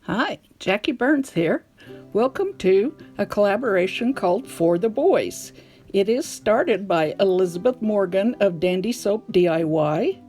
Hi, Jackie Burns here. Welcome to a collaboration called For the Boys. It is started by Elizabeth Morgan of Dandysoap DIY,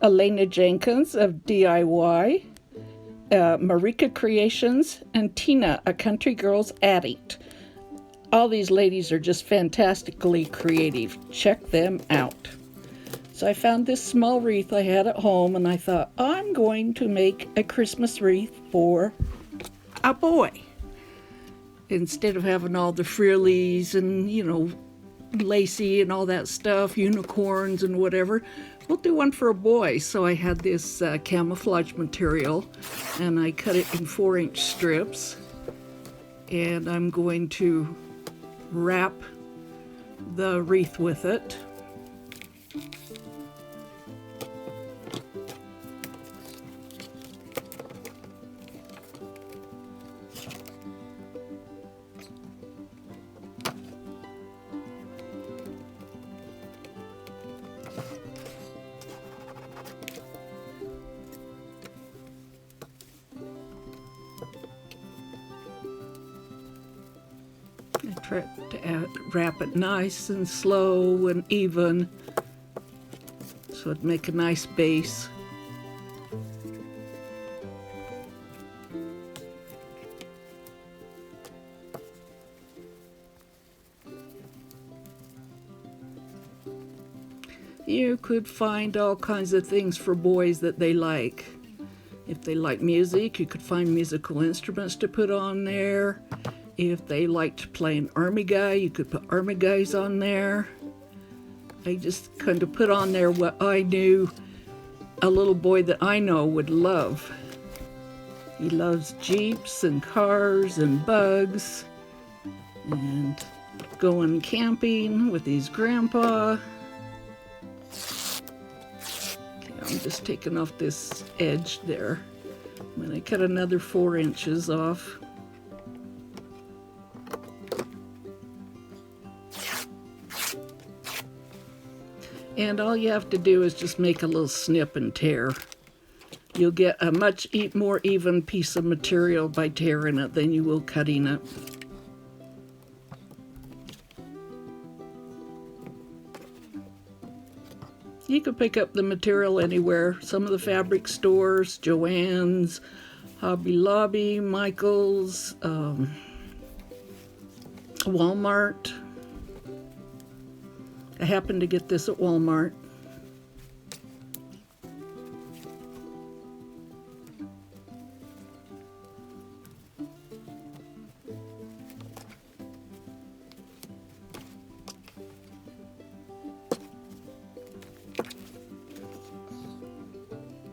Elena Jenkins of DIY, Marika Creates, and Tina, a country girl's addict. All these ladies are just fantastically creative. Check them out. So I found this small wreath I had at home, and I thought, I'm going to make a Christmas wreath for a boy. Instead of having all the frillies and, lacy and all that stuff, unicorns and whatever, we'll do one for a boy. So I had this camouflage material, and I cut it in 4-inch strips. And I'm going to wrap the wreath with it. I try to wrap it nice and slow and even so it'd make a nice base. You could find all kinds of things for boys that they like. If they like music, you could find musical instruments to put on there. If they liked playing army guy, you could put army guys on there. I just kind of put on there what I knew a little boy that I know would love. He loves Jeeps and cars and bugs and going camping with his grandpa. Okay, I'm just taking off this edge there. I'm going to cut another 4 inches off. And all you have to do is just make a little snip and tear. You'll get a much more even piece of material by tearing it than you will cutting it. You can pick up the material anywhere. Some of the fabric stores, Joann's, Hobby Lobby, Michael's, Walmart. I happened to get this at Walmart.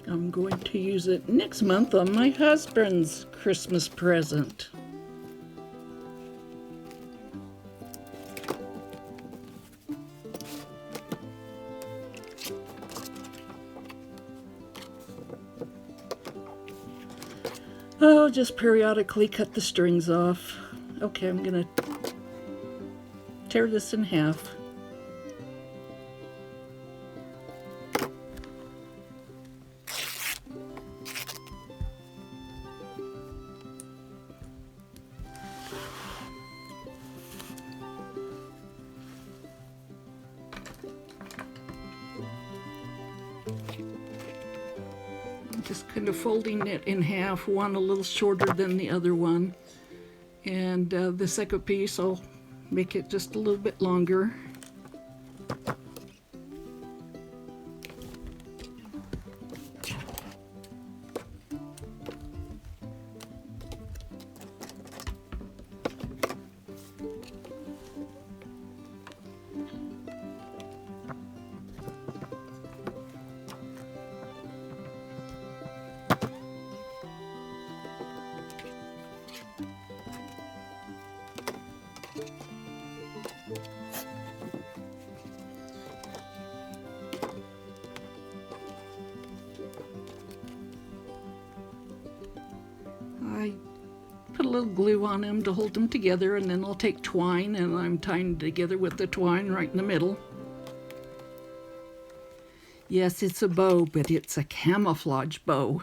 I'm going to use it next month on my husband's Christmas present. Oh, just periodically cut the strings off. Okay, I'm gonna tear this in half. Just kind of folding it in half, one a little shorter than the other one. And the second piece, I'll make it just a little bit longer. I put a little glue on them to hold them together, and then I'll take twine and I'm tying together with the twine right in the middle. Yes, it's a bow, but it's a camouflage bow.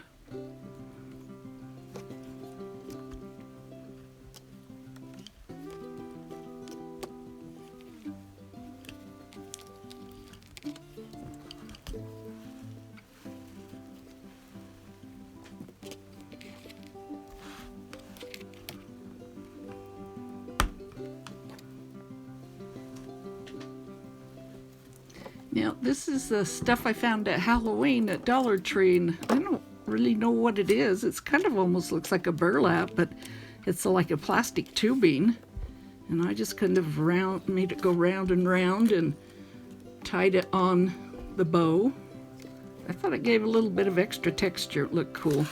Now, this is the stuff I found at Halloween at Dollar Tree, and I don't really know what it is. It's kind of almost looks like a burlap, but it's like a plastic tubing. And I just kind of made it go round and tied it on the bow. I thought it gave a little bit of extra texture. It looked cool.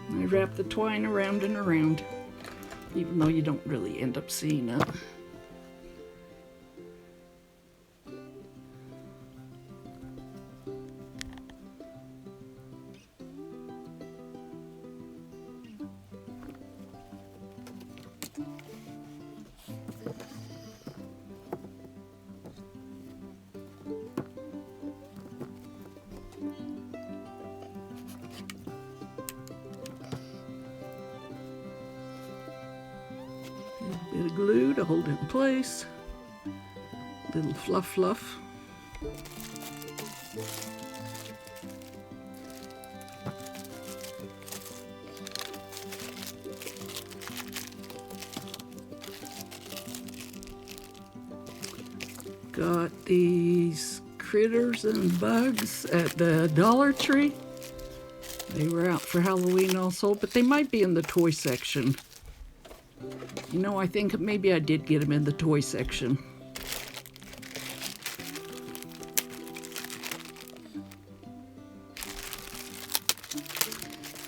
I wrap the twine around and around, even though you don't really end up seeing it. A bit of glue to hold it in place. Little fluff. Got these critters and bugs at the Dollar Tree. They were out for Halloween also, but they might be in the toy section. You know, I think maybe I did get them in the toy section.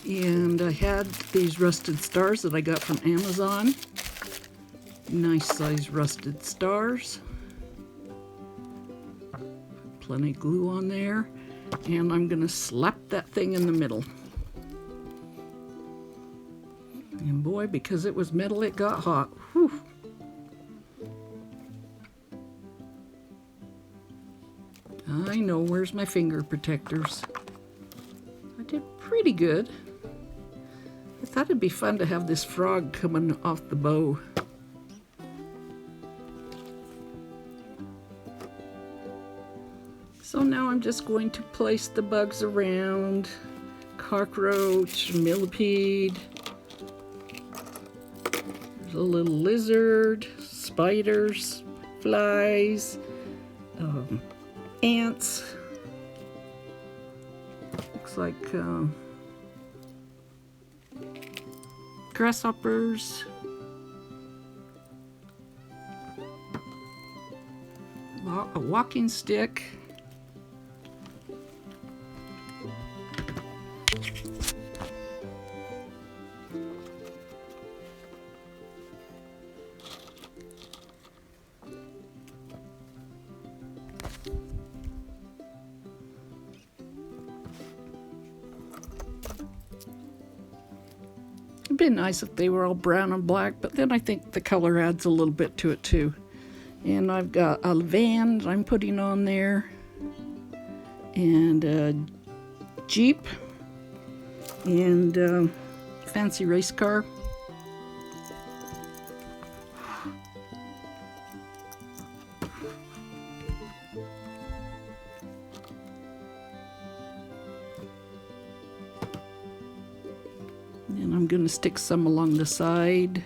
And I had these rusted stars that I got from Amazon. Nice size rusted stars. Plenty of glue on there. And I'm gonna slap that thing in the middle. And boy, because it was metal, it got hot. Whew. I know, where's my finger protectors? I did pretty good. I thought it'd be fun to have this frog coming off the bow. So now I'm just going to place the bugs around. Cockroach, millipede. There's a little lizard, spiders, flies, ants. Looks like grasshoppers. A walking stick. It'd be nice if they were all brown and black, but then I think the color adds a little bit to it too. And I've got a van I'm putting on there, and a Jeep, and a fancy race car. And I'm going to stick some along the side.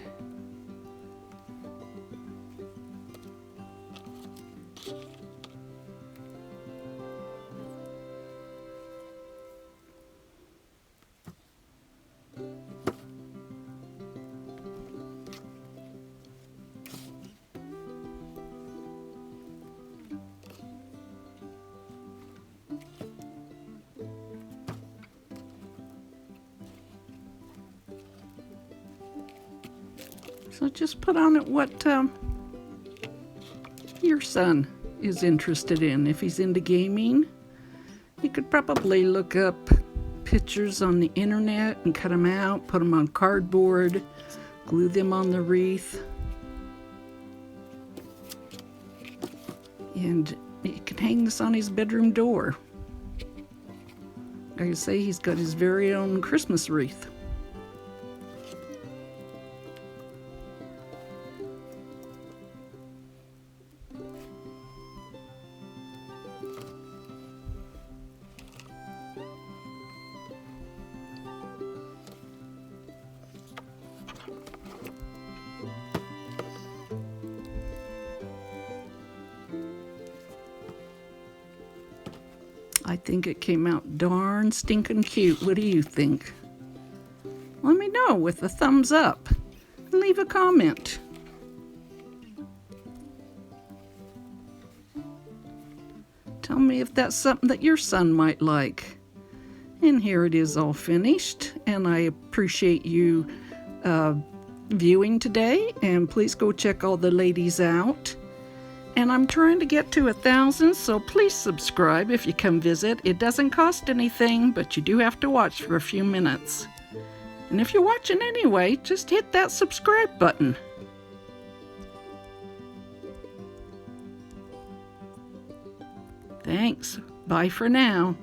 So just put on it what your son is interested in. If he's into gaming, you could probably look up pictures on the internet and cut them out, put them on cardboard, glue them on the wreath. And he can hang this on his bedroom door. Like I say, he's got his very own Christmas wreath. I think it came out darn stinking cute. What do you think? Let me know with a thumbs up. Leave a comment. Tell me if that's something that your son might like. And here it is all finished. And I appreciate you viewing today. And please go check all the ladies out. And I'm trying to get to 1,000, so please subscribe if you come visit. It doesn't cost anything, but you do have to watch for a few minutes. And if you're watching anyway, just hit that subscribe button. Thanks. Bye for now.